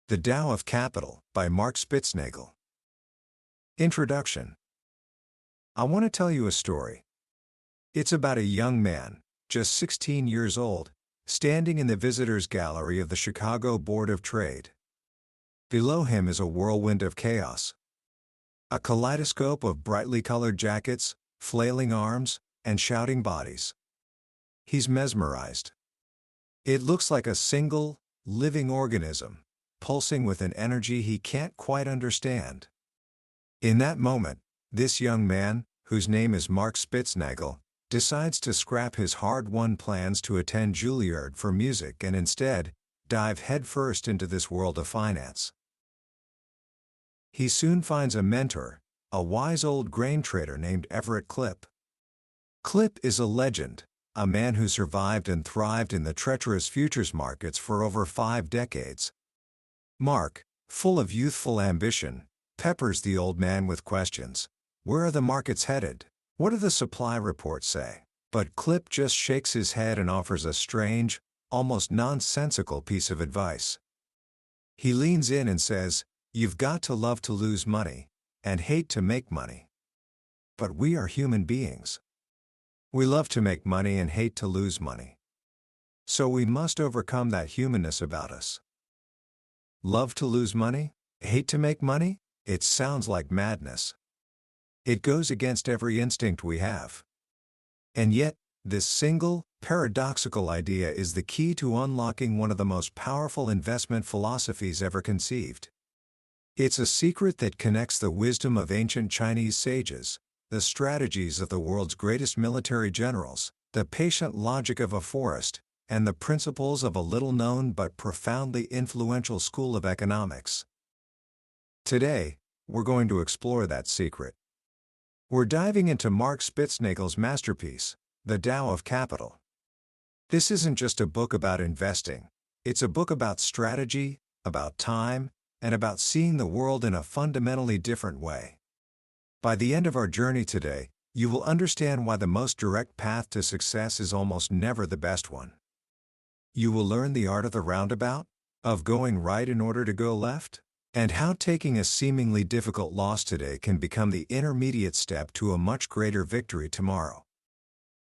The DAO of Capital by Mark Spitznagel. Introduction. I want to tell you a story. It's about a young man, just 16 years old, standing in the visitors' gallery of the Chicago Board of Trade. Below him is a whirlwind of chaos. A kaleidoscope of brightly colored jackets, flailing arms, and shouting bodies. He's mesmerized. It looks like a single, living organism, pulsing with an energy he can't quite understand. In that moment, this young man, whose name is Mark Spitznagel, decides to scrap his hard-won plans to attend Juilliard for music and instead, dive headfirst into this world of finance. He soon finds a mentor, a wise old grain trader named Everett Klipp. Klipp is a legend, a man who survived and thrived in the treacherous futures markets for over 5 decades. Mark, full of youthful ambition, peppers the old man with questions. Where are the markets headed? What do the supply reports say? But Klipp just shakes his head and offers a strange, almost nonsensical piece of advice. He leans in and says, "You've got to love to lose money, and hate to make money. But we are human beings. We love to make money and hate to lose money. So we must overcome that humanness about us." Love to lose money? Hate to make money? It sounds like madness. It goes against every instinct we have. And yet, this single, paradoxical idea is the key to unlocking one of the most powerful investment philosophies ever conceived. It's a secret that connects the wisdom of ancient Chinese sages, the strategies of the world's greatest military generals, the patient logic of a forest, and the principles of a little-known but profoundly influential school of economics. Today, we're going to explore that secret. We're diving into Mark Spitznagel's masterpiece, The DAO of Capital. This isn't just a book about investing. It's a book about strategy, about time, and about seeing the world in a fundamentally different way. By the end of our journey today, you will understand why the most direct path to success is almost never the best one. You will learn the art of the roundabout, of going right in order to go left, and how taking a seemingly difficult loss today can become the intermediate step to a much greater victory tomorrow.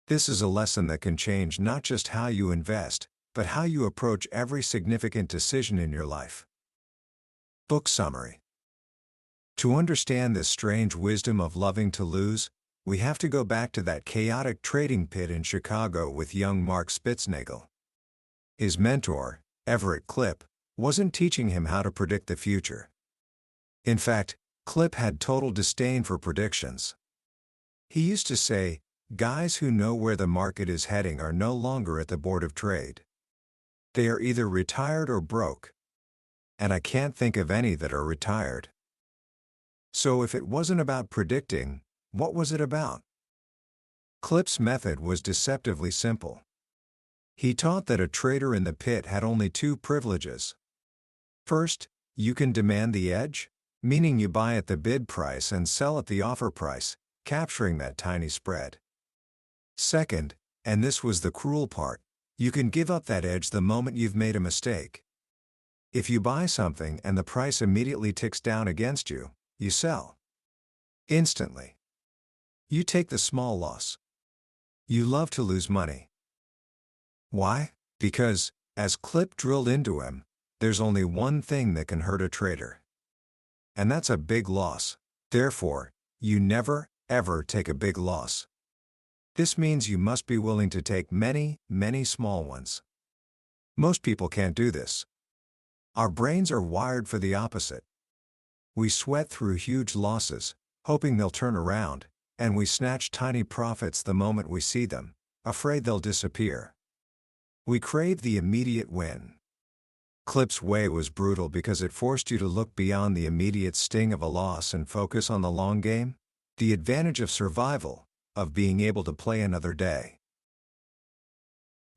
This is a lesson that can change not just how you invest, but how you approach every significant decision in your life. Book summary. To understand this strange wisdom of loving to lose, we have to go back to that chaotic trading pit in Chicago with young Mark Spitznagel. His mentor, Everett Klipp, wasn't teaching him how to predict the future. In fact, Klipp had total disdain for predictions. He used to say, "Guys who know where the market is heading are no longer at the Board of Trade. They are either retired or broke. And I can't think of any that are retired." So if it wasn't about predicting, what was it about? Klipp's method was deceptively simple. He taught that a trader in the pit had only 2 privileges. First, you can demand the edge, meaning you buy at the bid price and sell at the offer price, capturing that tiny spread. Second, and this was the cruel part, you can give up that edge the moment you've made a mistake. If you buy something and the price immediately ticks down against you, you sell. Instantly. You take the small loss. You love to lose money. Why? Because, as Klipp drilled into him, there's only one thing that can hurt a trader. And that's a big loss. Therefore, you never, ever take a big loss. This means you must be willing to take many, many small ones. Most people can't do this. Our brains are wired for the opposite. We sweat through huge losses, hoping they'll turn around, and we snatch tiny profits the moment we see them, afraid they'll disappear. We crave the immediate win. Klipp's way was brutal because it forced you to look beyond the immediate sting of a loss and focus on the long game, the advantage of survival, of being able to play another day.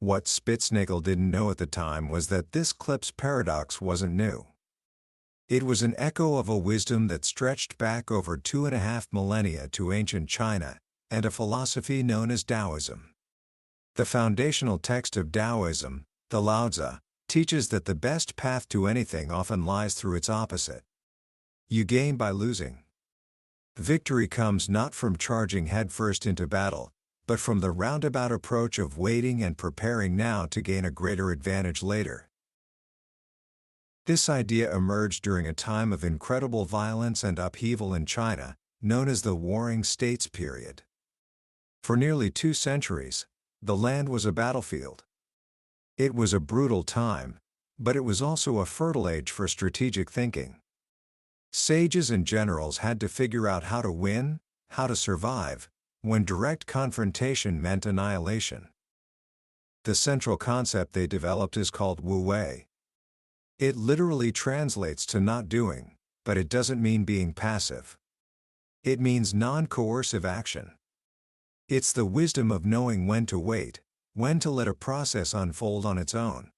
What Spitznagel didn't know at the time was that this Klipp's paradox wasn't new. It was an echo of a wisdom that stretched back over 2.5 millennia to ancient China, and a philosophy known as Taoism. The foundational text of Taoism, the Lao Tzu, teaches that the best path to anything often lies through its opposite. You gain by losing. Victory comes not from charging headfirst into battle, but from the roundabout approach of waiting and preparing now to gain a greater advantage later. This idea emerged during a time of incredible violence and upheaval in China, known as the Warring States period. For nearly 2 centuries, the land was a battlefield. It was a brutal time, but it was also a fertile age for strategic thinking. Sages and generals had to figure out how to win, how to survive, when direct confrontation meant annihilation. The central concept they developed is called wu wei. It literally translates to not doing, but it doesn't mean being passive. It means non-coercive action. It's the wisdom of knowing when to wait, when to let a process unfold on its own.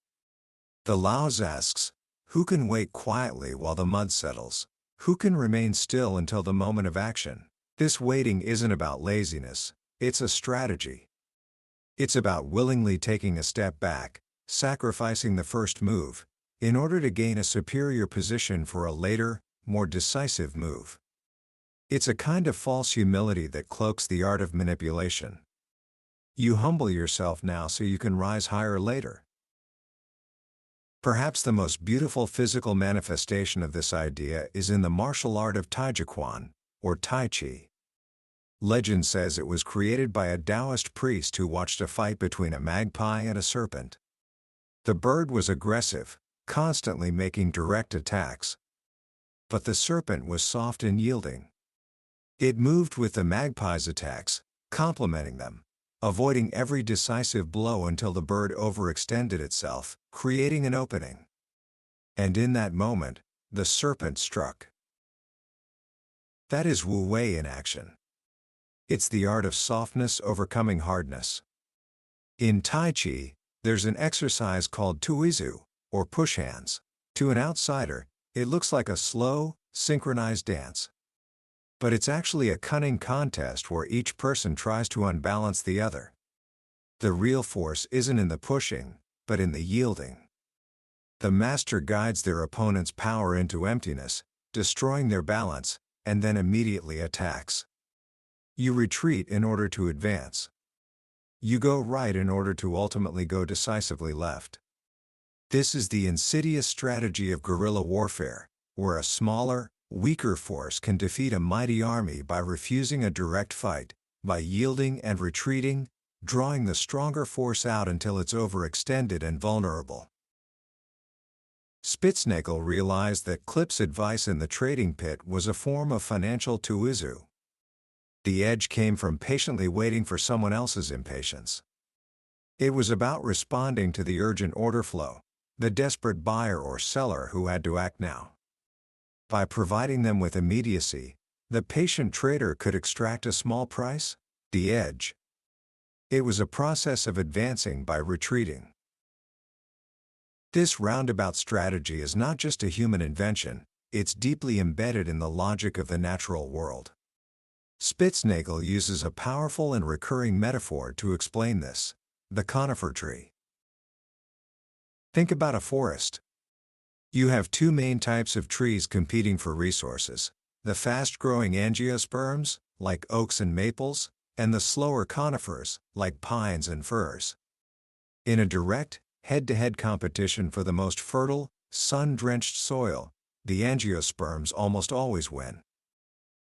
The Laos asks, who can wait quietly while the mud settles? Who can remain still until the moment of action? This waiting isn't about laziness, it's a strategy. It's about willingly taking a step back, sacrificing the first move, in order to gain a superior position for a later, more decisive move. It's a kind of false humility that cloaks the art of manipulation. You humble yourself now so you can rise higher later. Perhaps the most beautiful physical manifestation of this idea is in the martial art of Taijiquan, or Tai Chi. Legend says it was created by a Taoist priest who watched a fight between a magpie and a serpent. The bird was aggressive, constantly making direct attacks. But the serpent was soft and yielding. It moved with the magpie's attacks, complementing them, avoiding every decisive blow until the bird overextended itself, creating an opening. And in that moment, the serpent struck. That is Wu Wei in action. It's the art of softness overcoming hardness. In Tai Chi, there's an exercise called tuizu, or push hands. To an outsider, it looks like a slow, synchronized dance. But it's actually a cunning contest where each person tries to unbalance the other. The real force isn't in the pushing, but in the yielding. The master guides their opponent's power into emptiness, destroying their balance, and then immediately attacks. You retreat in order to advance. You go right in order to ultimately go decisively left. This is the insidious strategy of guerrilla warfare, where a smaller, weaker force can defeat a mighty army by refusing a direct fight, by yielding and retreating, drawing the stronger force out until it's overextended and vulnerable. Spitznagel realized that Klipp's advice in the trading pit was a form of financial tuizu. The edge came from patiently waiting for someone else's impatience. It was about responding to the urgent order flow, the desperate buyer or seller who had to act now. By providing them with immediacy, the patient trader could extract a small price, the edge. It was a process of advancing by retreating. This roundabout strategy is not just a human invention, it's deeply embedded in the logic of the natural world. Spitznagel uses a powerful and recurring metaphor to explain this: the conifer tree. Think about a forest. You have 2 main types of trees competing for resources: the fast-growing angiosperms, like oaks and maples, and the slower conifers, like pines and firs. In a direct, head-to-head competition for the most fertile, sun-drenched soil, the angiosperms almost always win.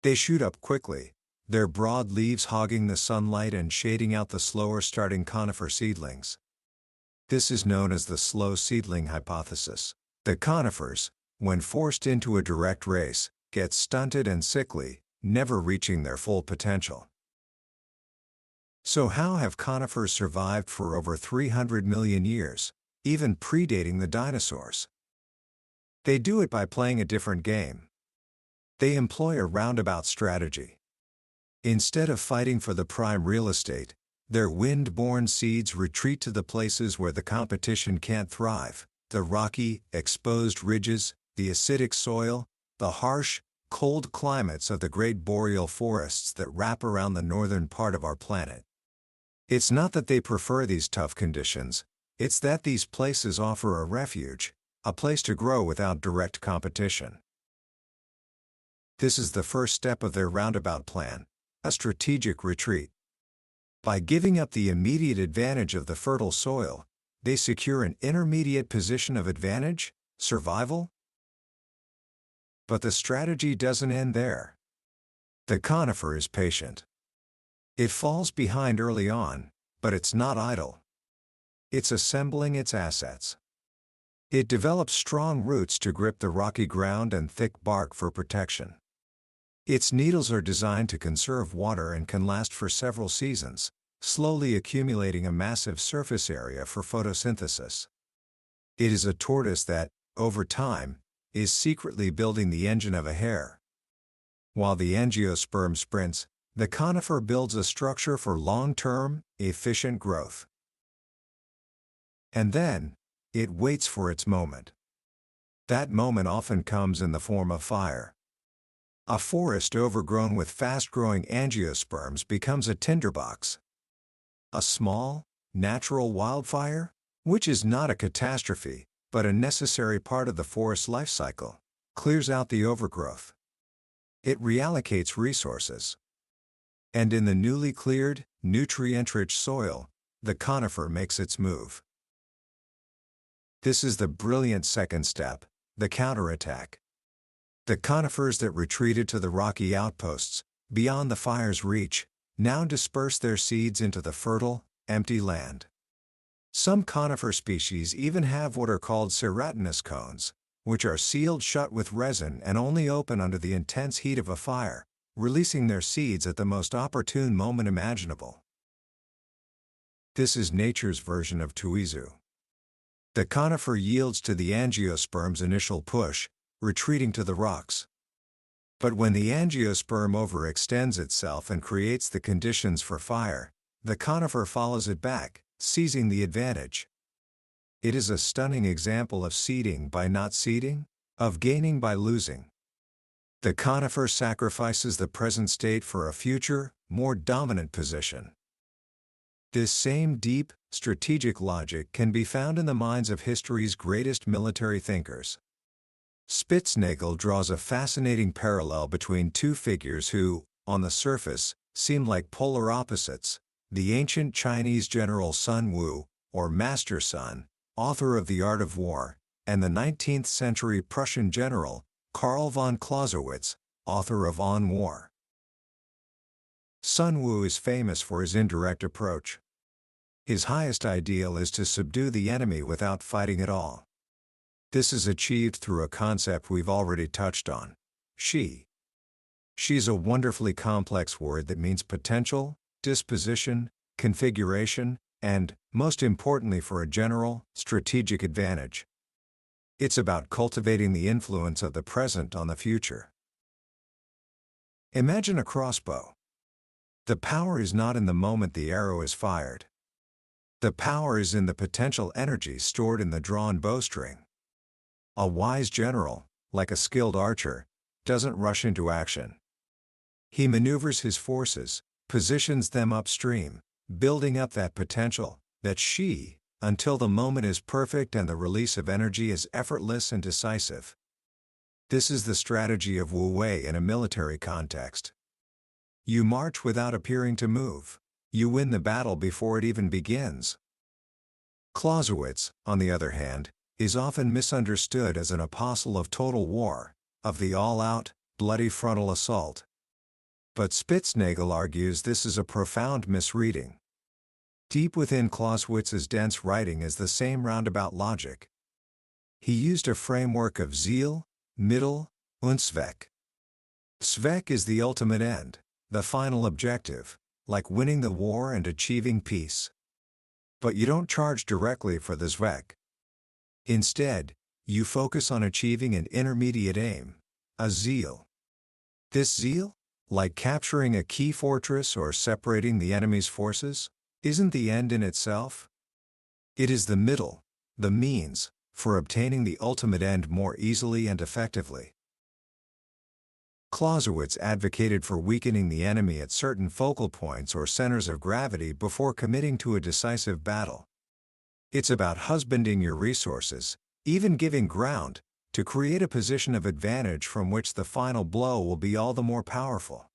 They shoot up quickly, their broad leaves hogging the sunlight and shading out the slower-starting conifer seedlings. This is known as the slow seedling hypothesis. The conifers, when forced into a direct race, get stunted and sickly, never reaching their full potential. So how have conifers survived for over 300 million years, even predating the dinosaurs? They do it by playing a different game. They employ a roundabout strategy. Instead of fighting for the prime real estate, their wind-borne seeds retreat to the places where the competition can't thrive: the rocky, exposed ridges, the acidic soil, the harsh, cold climates of the great boreal forests that wrap around the northern part of our planet. It's not that they prefer these tough conditions, It's that these places offer a refuge, a place to grow without direct competition. This is the first step of their roundabout plan, a strategic retreat. By giving up the immediate advantage of the fertile soil, they secure an intermediate position of advantage, survival. But the strategy doesn't end there. The conifer is patient. It falls behind early on, but it's not idle. It's assembling its assets. It develops strong roots to grip the rocky ground and thick bark for protection. Its needles are designed to conserve water and can last for several seasons, slowly accumulating a massive surface area for photosynthesis. It is a tortoise that, over time, is secretly building the engine of a hare. While the angiosperm sprints, the conifer builds a structure for long-term, efficient growth. And then, it waits for its moment. That moment often comes in the form of fire. A forest overgrown with fast-growing angiosperms becomes a tinderbox. A small, natural wildfire, which is not a catastrophe, but a necessary part of the forest's life cycle, clears out the overgrowth. It reallocates resources. And in the newly cleared, nutrient-rich soil, the conifer makes its move. This is the brilliant second step, the counterattack. The conifers that retreated to the rocky outposts, beyond the fire's reach, now disperse their seeds into the fertile, empty land. Some conifer species even have what are called ceratinous cones, which are sealed shut with resin and only open under the intense heat of a fire, releasing their seeds at the most opportune moment imaginable. This is nature's version of tuizu. The conifer yields to the angiosperm's initial push, retreating to the rocks. But when the angiosperm overextends itself and creates the conditions for fire, the conifer follows it back, seizing the advantage. It is a stunning example of seeding by not seeding, of gaining by losing. The conifer sacrifices the present state for a future, more dominant position. This same deep, strategic logic can be found in the minds of history's greatest military thinkers. Spitznagel draws a fascinating parallel between two figures who, on the surface, seem like polar opposites: the ancient Chinese general Sun Wu, or Master Sun, author of The Art of War, and the 19th century Prussian general, Karl von Clausewitz, author of On War. Sun Wu is famous for his indirect approach. His highest ideal is to subdue the enemy without fighting at all. This is achieved through a concept we've already touched on: she. She's a wonderfully complex word that means potential, disposition, configuration, and, most importantly for a general, strategic advantage. It's about cultivating the influence of the present on the future. Imagine a crossbow. The power is not in the moment the arrow is fired. The power is in the potential energy stored in the drawn bowstring. A wise general, like a skilled archer, doesn't rush into action. He maneuvers his forces, positions them upstream, building up that potential, that she, until the moment is perfect and the release of energy is effortless and decisive. This is the strategy of Wu Wei in a military context. You march without appearing to move. You win the battle before it even begins. Clausewitz, on the other hand, is often misunderstood as an apostle of total war, of the all-out, bloody frontal assault. But Spitznagel argues this is a profound misreading. Deep within Clausewitz's dense writing is the same roundabout logic. He used a framework of Ziel, Mittel, und Zweck. Zweck is the ultimate end, the final objective, like winning the war and achieving peace. But you don't charge directly for the Zweck. Instead, you focus on achieving an intermediate aim, a Ziel. This Ziel, like capturing a key fortress or separating the enemy's forces, isn't the end in itself. It is the middle, the means, for obtaining the ultimate end more easily and effectively. Clausewitz advocated for weakening the enemy at certain focal points or centers of gravity before committing to a decisive battle. It's about husbanding your resources, even giving ground, to create a position of advantage from which the final blow will be all the more powerful.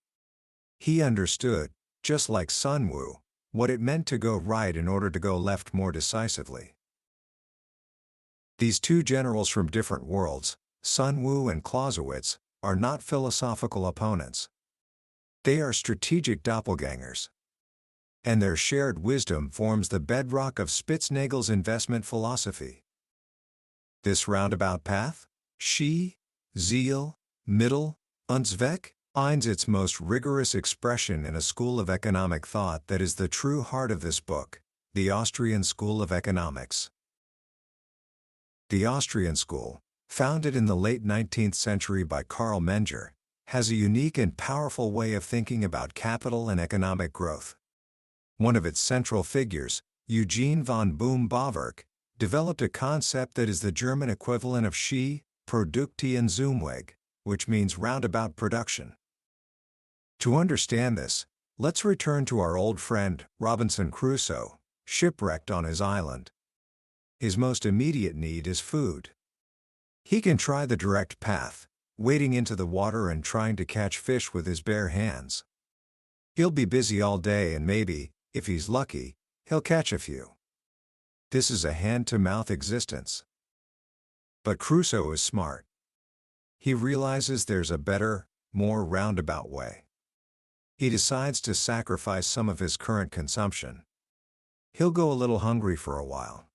He understood, just like Sun Wu, what it meant to go right in order to go left more decisively. These two generals from different worlds, Sun Wu and Clausewitz, are not philosophical opponents. They are strategic doppelgangers. And their shared wisdom forms the bedrock of Spitznagel's investment philosophy. This roundabout path, Ski, Ziel, Mittel, und Zweck, finds its most rigorous expression in a school of economic thought that is the true heart of this book, the Austrian School of Economics. The Austrian School, founded in the late 19th century by Karl Menger, has a unique and powerful way of thinking about capital and economic growth. One of its central figures, Eugen von Bohm-Bawerk, developed a concept that is the German equivalent of Ski, Produktion Umweg, which means roundabout production. To understand this, let's return to our old friend, Robinson Crusoe, shipwrecked on his island. His most immediate need is food. He can try the direct path, wading into the water and trying to catch fish with his bare hands. He'll be busy all day and maybe, if he's lucky, he'll catch a few. This is a hand-to-mouth existence. But Crusoe is smart. He realizes there's a better, more roundabout way. He decides to sacrifice some of his current consumption. He'll go a little hungry for a while.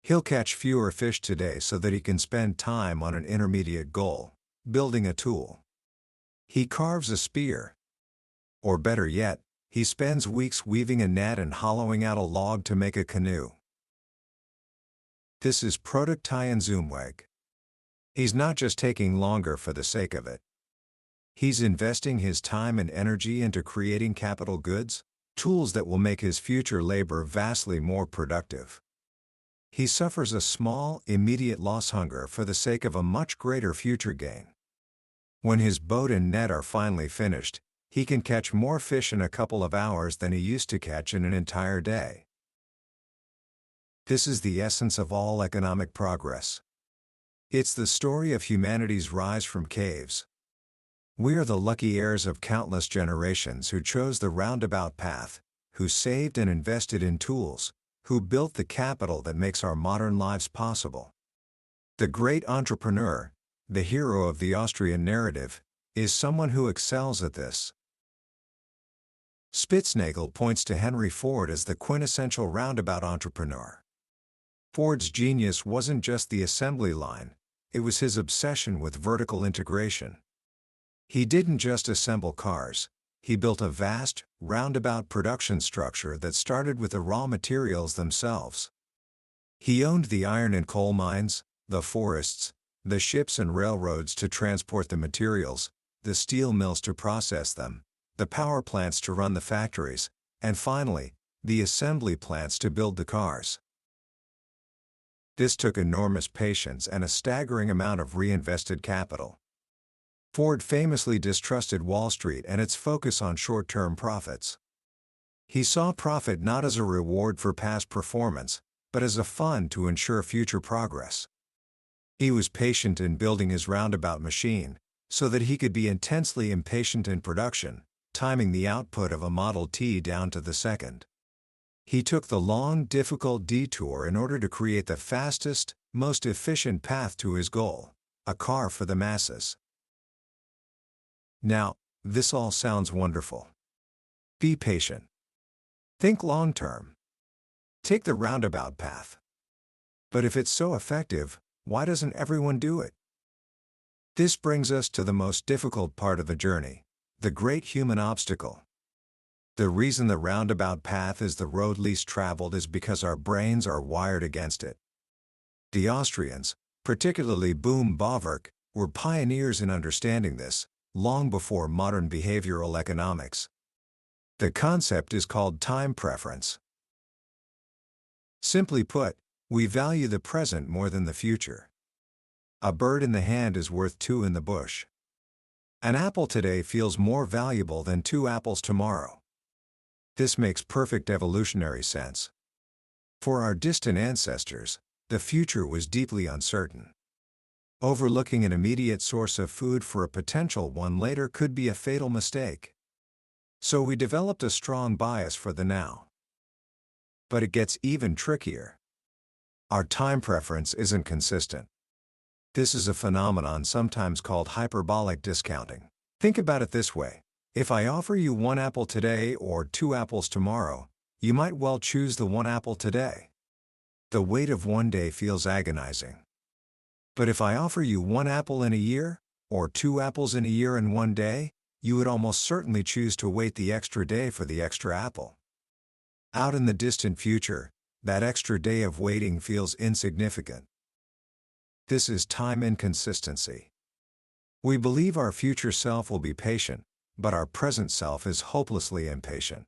He'll catch fewer fish today so that he can spend time on an intermediate goal, building a tool. He carves a spear. Or better yet, he spends weeks weaving a net and hollowing out a log to make a canoe. This is Produktion Umweg. He's not just taking longer for the sake of it. He's investing his time and energy into creating capital goods, tools that will make his future labor vastly more productive. He suffers a small, immediate loss hunger for the sake of a much greater future gain. When his boat and net are finally finished, he can catch more fish in a couple of hours than he used to catch in an entire day. This is the essence of all economic progress. It's the story of humanity's rise from caves. We are the lucky heirs of countless generations who chose the roundabout path, who saved and invested in tools, who built the capital that makes our modern lives possible. The great entrepreneur, the hero of the Austrian narrative, is someone who excels at this. Spitznagel points to Henry Ford as the quintessential roundabout entrepreneur. Ford's genius wasn't just the assembly line, it was his obsession with vertical integration. He didn't just assemble cars, he built a vast, roundabout production structure that started with the raw materials themselves. He owned the iron and coal mines, the forests, the ships and railroads to transport the materials, the steel mills to process them, the power plants to run the factories, and finally, the assembly plants to build the cars. This took enormous patience and a staggering amount of reinvested capital. Ford famously distrusted Wall Street and its focus on short-term profits. He saw profit not as a reward for past performance, but as a fund to ensure future progress. He was patient in building his roundabout machine, so that he could be intensely impatient in production, timing the output of a Model T down to the second. He took the long, difficult detour in order to create the fastest, most efficient path to his goal, a car for the masses. Now, this all sounds wonderful. Be patient. Think long-term. Take the roundabout path. But if it's so effective, why doesn't everyone do it? This brings us to the most difficult part of the journey, the great human obstacle. The reason the roundabout path is the road least traveled is because our brains are wired against it. The Austrians, particularly Bohm-Bawerk, were pioneers in understanding this, long before modern behavioral economics. The concept is called time preference. Simply put, we value the present more than the future. A bird in the hand is worth two in the bush. An apple today feels more valuable than 2 apples tomorrow. This makes perfect evolutionary sense. For our distant ancestors, the future was deeply uncertain. Overlooking an immediate source of food for a potential one later could be a fatal mistake. So we developed a strong bias for the now. But it gets even trickier. Our time preference isn't consistent. This is a phenomenon sometimes called hyperbolic discounting. Think about it this way. If I offer you 1 apple today or 2 apples tomorrow, you might well choose the 1 apple today. The wait of 1 day feels agonizing. But if I offer you 1 apple in a year, or 2 apples in a year and 1 day, you would almost certainly choose to wait the extra day for the extra apple. Out in the distant future, that extra day of waiting feels insignificant. This is time inconsistency. We believe our future self will be patient, but our present self is hopelessly impatient.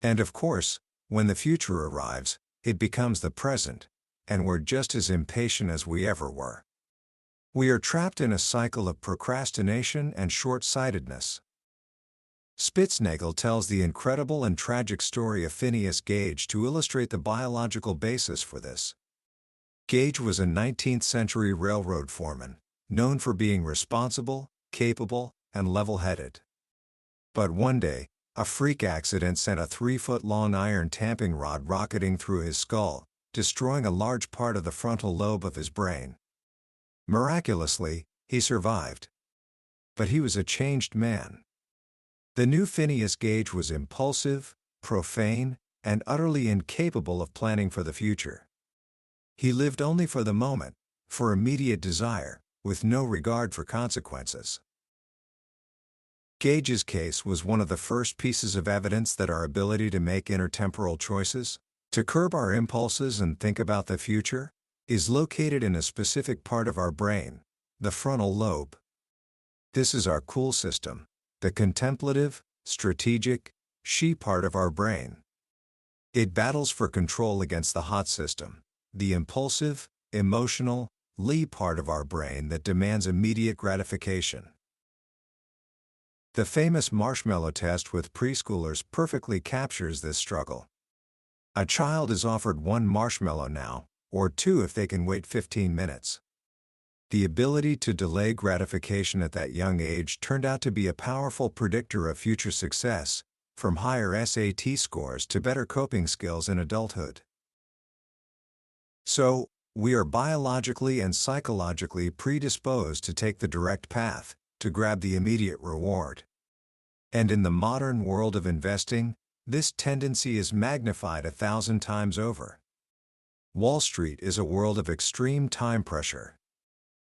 And of course, when the future arrives, it becomes the present, and we're just as impatient as we ever were. We are trapped in a cycle of procrastination and short-sightedness. Spitznagel tells the incredible and tragic story of Phineas Gage to illustrate the biological basis for this. Gage was a 19th-century railroad foreman, known for being responsible, capable, and level-headed. But one day, a freak accident sent a 3-foot-long iron tamping rod rocketing through his skull, destroying a large part of the frontal lobe of his brain. Miraculously, he survived. But he was a changed man. The new Phineas Gage was impulsive, profane, and utterly incapable of planning for the future. He lived only for the moment, for immediate desire, with no regard for consequences. Gage's case was one of the first pieces of evidence that our ability to make intertemporal choices, to curb our impulses and think about the future, is located in a specific part of our brain, the frontal lobe. This is our cool system, the contemplative, strategic, she part of our brain. It battles for control against the hot system, the impulsive, emotional, lee part of our brain that demands immediate gratification. The famous marshmallow test with preschoolers perfectly captures this struggle. A child is offered 1 marshmallow now, or 2 if they can wait 15 minutes. The ability to delay gratification at that young age turned out to be a powerful predictor of future success, from higher SAT scores to better coping skills in adulthood. So, we are biologically and psychologically predisposed to take the direct path, to grab the immediate reward. And in the modern world of investing, this tendency is magnified 1,000 times over. Wall Street is a world of extreme time pressure.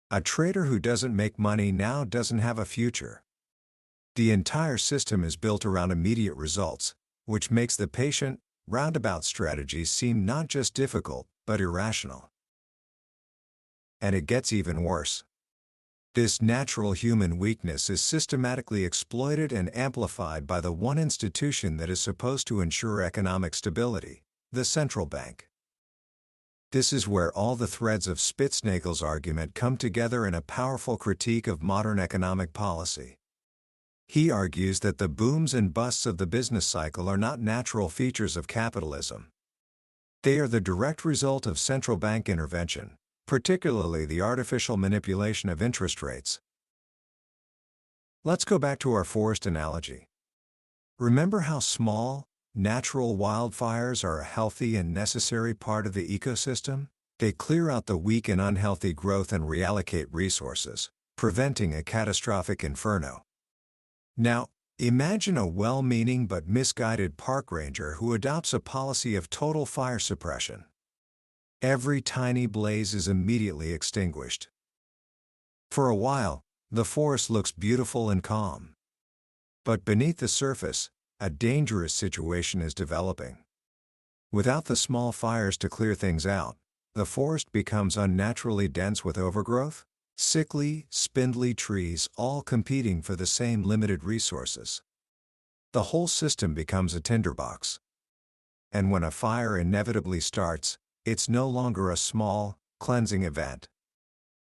A trader who doesn't make money now doesn't have a future. The entire system is built around immediate results, which makes the patient, roundabout strategies seem not just difficult, but irrational. And it gets even worse. This natural human weakness is systematically exploited and amplified by the one institution that is supposed to ensure economic stability, the central bank. This is where all the threads of Spitznagel's argument come together in a powerful critique of modern economic policy. He argues that the booms and busts of the business cycle are not natural features of capitalism. They are the direct result of central bank intervention, particularly the artificial manipulation of interest rates. Let's go back to our forest analogy. Remember how small, natural wildfires are a healthy and necessary part of the ecosystem? They clear out the weak and unhealthy growth and reallocate resources, preventing a catastrophic inferno. Now, imagine a well-meaning but misguided park ranger who adopts a policy of total fire suppression. Every tiny blaze is immediately extinguished. For a while, the forest looks beautiful and calm. But beneath the surface, a dangerous situation is developing. Without the small fires to clear things out, the forest becomes unnaturally dense with overgrowth, sickly, spindly trees all competing for the same limited resources. The whole system becomes a tinderbox. And when a fire inevitably starts, it's no longer a small, cleansing event.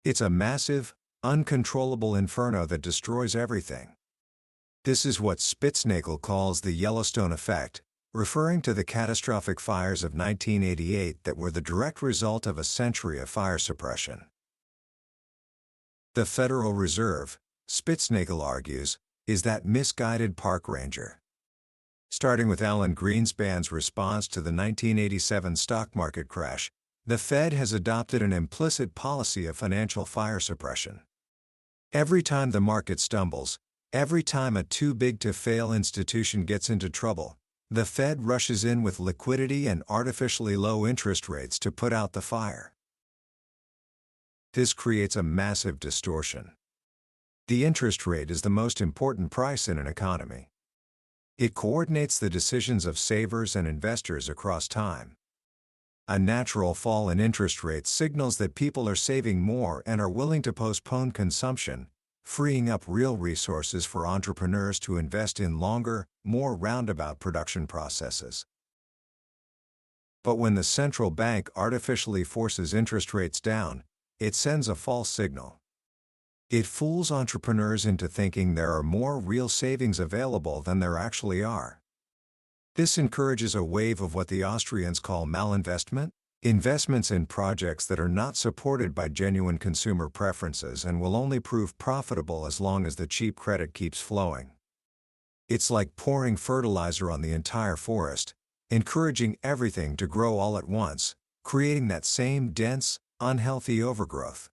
It's a massive, uncontrollable inferno that destroys everything. This is what Spitznagel calls the Yellowstone effect, referring to the catastrophic fires of 1988 that were the direct result of a century of fire suppression. The Federal Reserve, Spitznagel argues, is that misguided park ranger. Starting with Alan Greenspan's response to the 1987 stock market crash, the Fed has adopted an implicit policy of financial fire suppression. Every time the market stumbles, every time a too-big-to-fail institution gets into trouble, the Fed rushes in with liquidity and artificially low interest rates to put out the fire. This creates a massive distortion. The interest rate is the most important price in an economy. It coordinates the decisions of savers and investors across time. A natural fall in interest rates signals that people are saving more and are willing to postpone consumption, freeing up real resources for entrepreneurs to invest in longer, more roundabout production processes. But when the central bank artificially forces interest rates down, it sends a false signal. It fools entrepreneurs into thinking there are more real savings available than there actually are. This encourages a wave of what the Austrians call malinvestment, investments in projects that are not supported by genuine consumer preferences and will only prove profitable as long as the cheap credit keeps flowing. It's like pouring fertilizer on the entire forest, encouraging everything to grow all at once, creating that same dense, unhealthy overgrowth.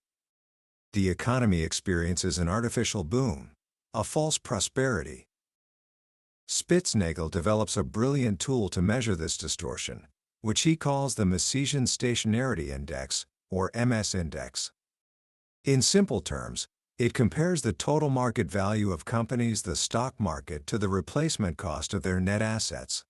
The economy experiences an artificial boom, a false prosperity. Spitznagel develops a brilliant tool to measure this distortion, which he calls the Misesian Stationarity Index, or MS Index. In simple terms, it compares the total market value of companies, the stock market, to the replacement cost of their net assets.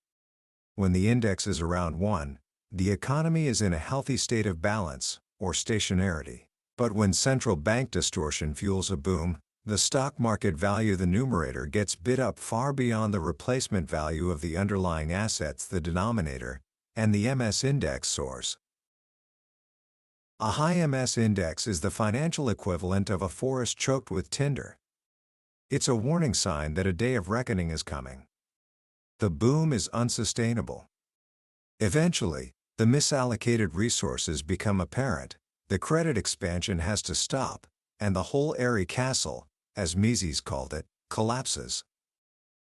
When the index is around 1, the economy is in a healthy state of balance, or stationarity. But when central bank distortion fuels a boom, the stock market value, the numerator, gets bid up far beyond the replacement value of the underlying assets, the denominator, and the MS index soars. A high MS index is the financial equivalent of a forest choked with tinder. It's a warning sign that a day of reckoning is coming. The boom is unsustainable. Eventually, the misallocated resources become apparent. The credit expansion has to stop, and the whole airy castle, as Mises called it, collapses.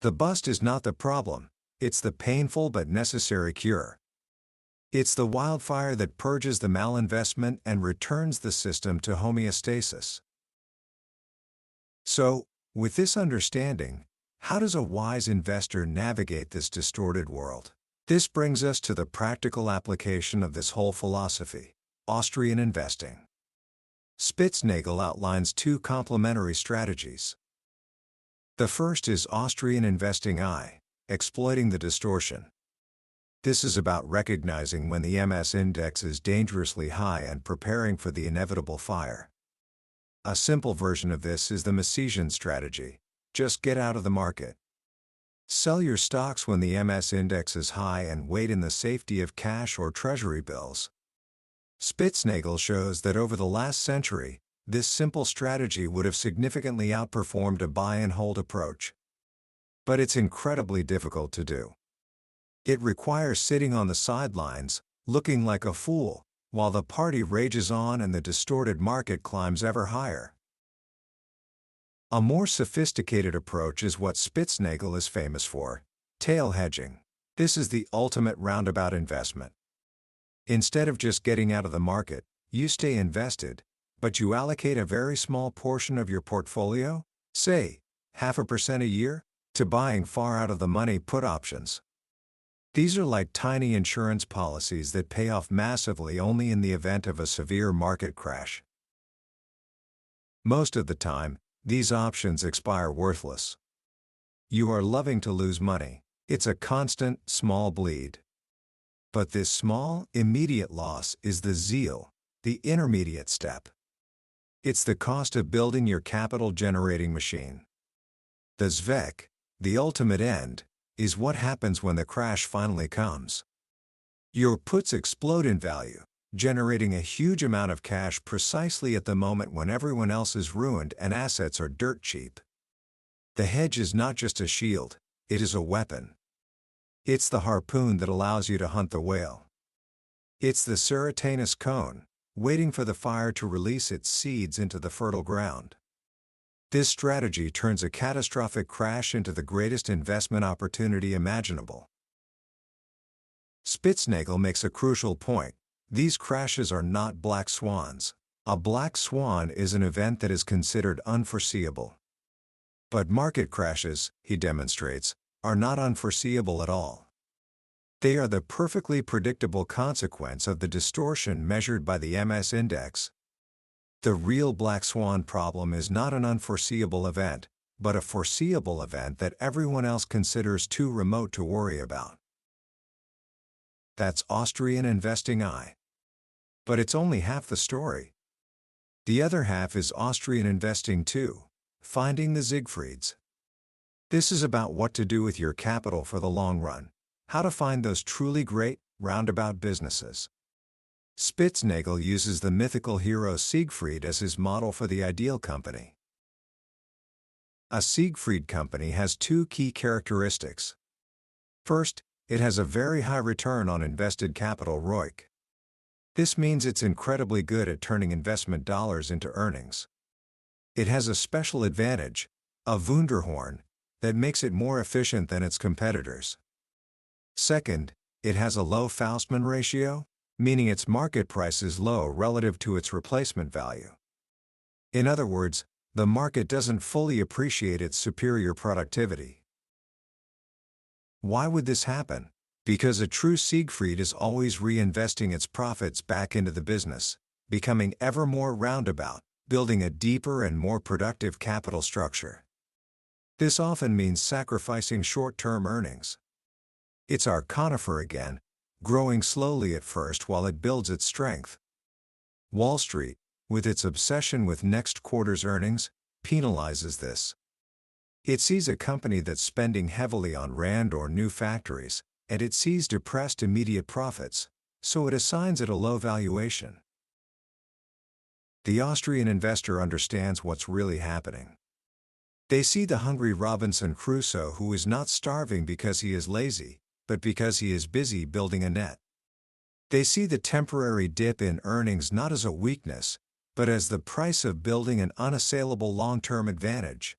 The bust is not the problem, it's the painful but necessary cure. It's the wildfire that purges the malinvestment and returns the system to homeostasis. So, with this understanding, how does a wise investor navigate this distorted world? This brings us to the practical application of this whole philosophy. Austrian Investing. Spitznagel outlines two complementary strategies. The first is Austrian Investing I, exploiting the distortion. This is about recognizing when the MS index is dangerously high and preparing for the inevitable fire. A simple version of this is the Misesian strategy: just get out of the market. Sell your stocks when the MS index is high and wait in the safety of cash or treasury bills. Spitznagel shows that over the last century, this simple strategy would have significantly outperformed a buy-and-hold approach. But it's incredibly difficult to do. It requires sitting on the sidelines, looking like a fool, while the party rages on and the distorted market climbs ever higher. A more sophisticated approach is what Spitznagel is famous for: tail hedging. This is the ultimate roundabout investment. Instead of just getting out of the market, you stay invested, but you allocate a very small portion of your portfolio, say, 0.5% a year, to buying far out of the money put options. These are like tiny insurance policies that pay off massively only in the event of a severe market crash. Most of the time, these options expire worthless. You are loving to lose money. It's a constant, small bleed. But this small, immediate loss is the zeal, the intermediate step. It's the cost of building your capital-generating machine. The Zweck, the ultimate end, is what happens when the crash finally comes. Your puts explode in value, generating a huge amount of cash precisely at the moment when everyone else is ruined and assets are dirt cheap. The hedge is not just a shield, it is a weapon. It's the harpoon that allows you to hunt the whale. It's the serratinous cone, waiting for the fire to release its seeds into the fertile ground. This strategy turns a catastrophic crash into the greatest investment opportunity imaginable. Spitznagel makes a crucial point. These crashes are not black swans. A black swan is an event that is considered unforeseeable. But market crashes, he demonstrates, are not unforeseeable at all. They are the perfectly predictable consequence of the distortion measured by the MS index. The real black swan problem is not an unforeseeable event, but a foreseeable event that everyone else considers too remote to worry about. That's Austrian Investing I. But it's only half the story. The other half is Austrian Investing II, finding the Siegfrieds. This is about what to do with your capital for the long run, how to find those truly great, roundabout businesses. Spitznagel uses the mythical hero Siegfried as his model for the ideal company. A Siegfried company has two key characteristics. First, it has a very high return on invested capital (ROIC). This means it's incredibly good at turning investment dollars into earnings. It has a special advantage, a Wunderhorn, that makes it more efficient than its competitors. Second, it has a low Faustman ratio, meaning its market price is low relative to its replacement value. In other words, the market doesn't fully appreciate its superior productivity. Why would this happen? Because a true Siegfried is always reinvesting its profits back into the business, becoming ever more roundabout, building a deeper and more productive capital structure. This often means sacrificing short-term earnings. It's our conifer again, growing slowly at first while it builds its strength. Wall Street, with its obsession with next quarter's earnings, penalizes this. It sees a company that's spending heavily on rand or new factories, and it sees depressed immediate profits, so it assigns it a low valuation. The Austrian investor understands what's really happening. They see the hungry Robinson Crusoe who is not starving because he is lazy, but because he is busy building a net. They see the temporary dip in earnings not as a weakness, but as the price of building an unassailable long-term advantage.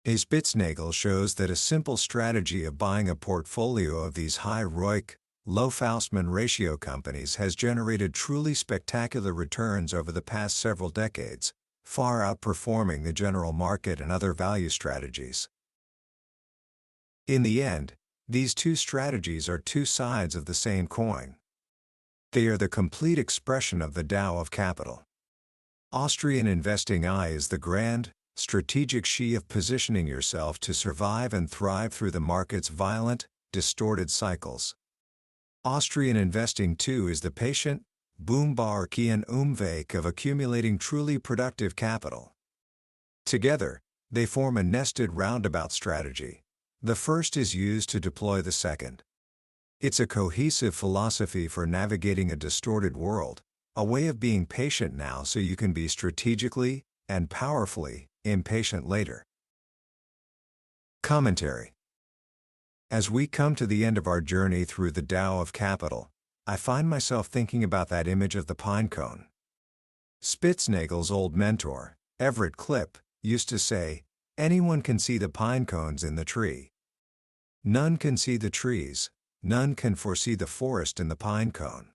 Spitznagel shows that a simple strategy of buying a portfolio of these high ROIC, low Faustman ratio companies has generated truly spectacular returns over the past several decades, far outperforming the general market and other value strategies. In the end, these two strategies are two sides of the same coin. They are the complete expression of the DAO of Capital. Austrian Investing I is the grand, strategic she of positioning yourself to survive and thrive through the market's violent, distorted cycles. Austrian Investing II is the patient, Boombarkian Umweg of accumulating truly productive capital. Together, they form a nested roundabout strategy. The first is used to deploy the second. It's a cohesive philosophy for navigating a distorted world, a way of being patient now so you can be strategically, and powerfully, impatient later. Commentary. As we come to the end of our journey through the DAO of Capital, I find myself thinking about that image of the pine cone. Spitznagel's old mentor, Everett Klipp, used to say, "Anyone can see the pine cones in the tree. None can see the trees, none can foresee the forest in the pine cone."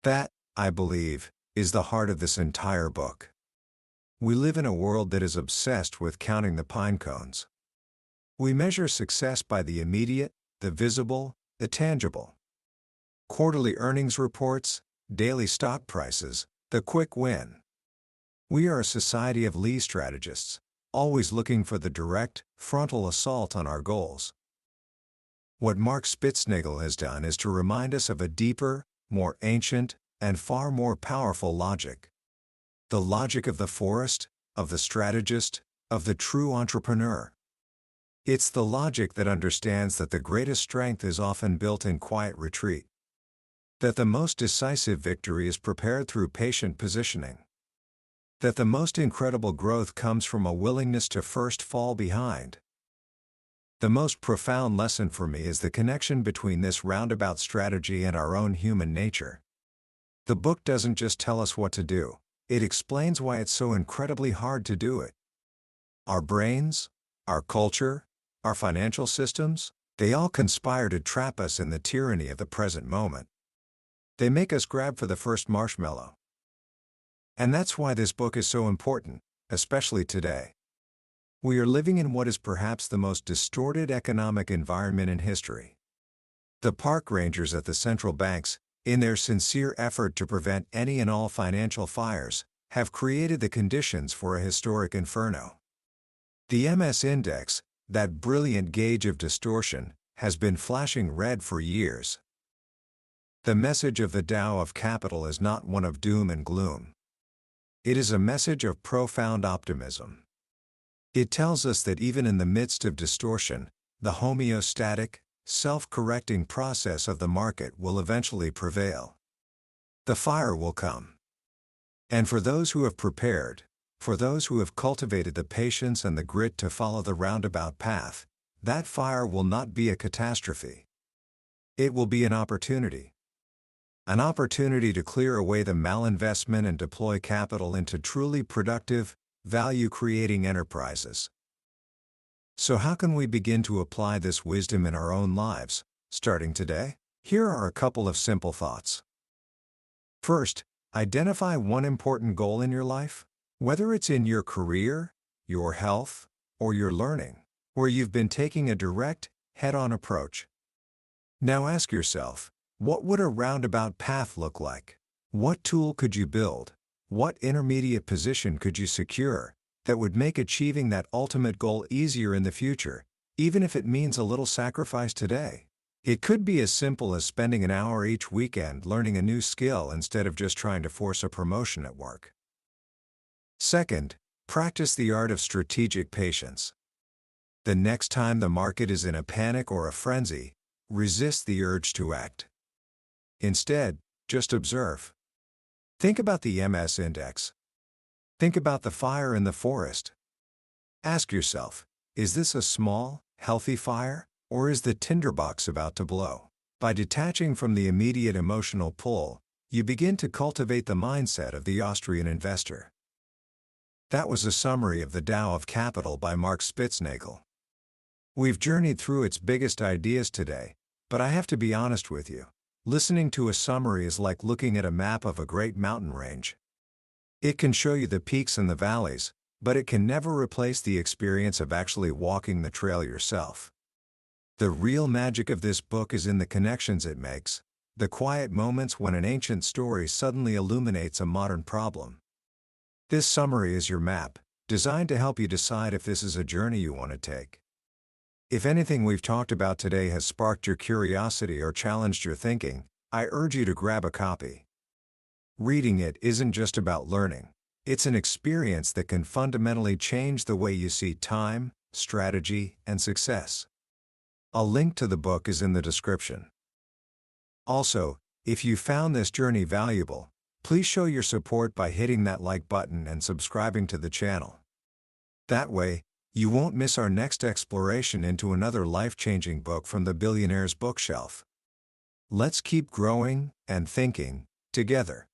That, I believe, is the heart of this entire book. We live in a world that is obsessed with counting the pine cones. We measure success by the immediate, the visible, the tangible. Quarterly earnings reports, daily stock prices, the quick win. We are a society of Lee strategists, always looking for the direct, frontal assault on our goals. What Mark Spitznagel has done is to remind us of a deeper, more ancient, and far more powerful logic. The logic of the forest, of the strategist, of the true entrepreneur. It's the logic that understands that the greatest strength is often built in quiet retreat. That the most decisive victory is prepared through patient positioning. That the most incredible growth comes from a willingness to first fall behind. The most profound lesson for me is the connection between this roundabout strategy and our own human nature. The book doesn't just tell us what to do, it explains why it's so incredibly hard to do it. Our brains, our culture, our financial systems, they all conspire to trap us in the tyranny of the present moment. They make us grab for the first marshmallow. And that's why this book is so important, especially today. We are living in what is perhaps the most distorted economic environment in history. The park rangers at the central banks, in their sincere effort to prevent any and all financial fires, have created the conditions for a historic inferno. The MS index, that brilliant gauge of distortion, has been flashing red for years. The message of the DAO of Capital is not one of doom and gloom. It is a message of profound optimism. It tells us that even in the midst of distortion, the homeostatic, self-correcting process of the market will eventually prevail. The fire will come. And for those who have prepared, for those who have cultivated the patience and the grit to follow the roundabout path, that fire will not be a catastrophe. It will be an opportunity. An opportunity to clear away the malinvestment and deploy capital into truly productive, value-creating enterprises. So how can we begin to apply this wisdom in our own lives, starting today? Here are a couple of simple thoughts. First, identify one important goal in your life, whether it's in your career, your health, or your learning, where you've been taking a direct, head-on approach. Now ask yourself, what would a roundabout path look like? What tool could you build? What intermediate position could you secure that would make achieving that ultimate goal easier in the future, even if it means a little sacrifice today? It could be as simple as spending an hour each weekend learning a new skill instead of just trying to force a promotion at work. Second, practice the art of strategic patience. The next time the market is in a panic or a frenzy, resist the urge to act. Instead, just observe. Think about the MS index. Think about the fire in the forest. Ask yourself, is this a small, healthy fire, or is the tinderbox about to blow? By detaching from the immediate emotional pull, you begin to cultivate the mindset of the Austrian investor. That was a summary of the DAO of Capital by Mark Spitznagel. We've journeyed through its biggest ideas today, but I have to be honest with you. Listening to a summary is like looking at a map of a great mountain range. It can show you the peaks and the valleys, but it can never replace the experience of actually walking the trail yourself. The real magic of this book is in the connections it makes, the quiet moments when an ancient story suddenly illuminates a modern problem. This summary is your map, designed to help you decide if this is a journey you want to take. If anything we've talked about today has sparked your curiosity or challenged your thinking, I urge you to grab a copy. Reading it isn't just about learning. It's an experience that can fundamentally change the way you see time, strategy, and success. A link to the book is in the description. Also, if you found this journey valuable, please show your support by hitting that like button and subscribing to the channel. That way, you won't miss our next exploration into another life-changing book from the billionaire's bookshelf. Let's keep growing and thinking together.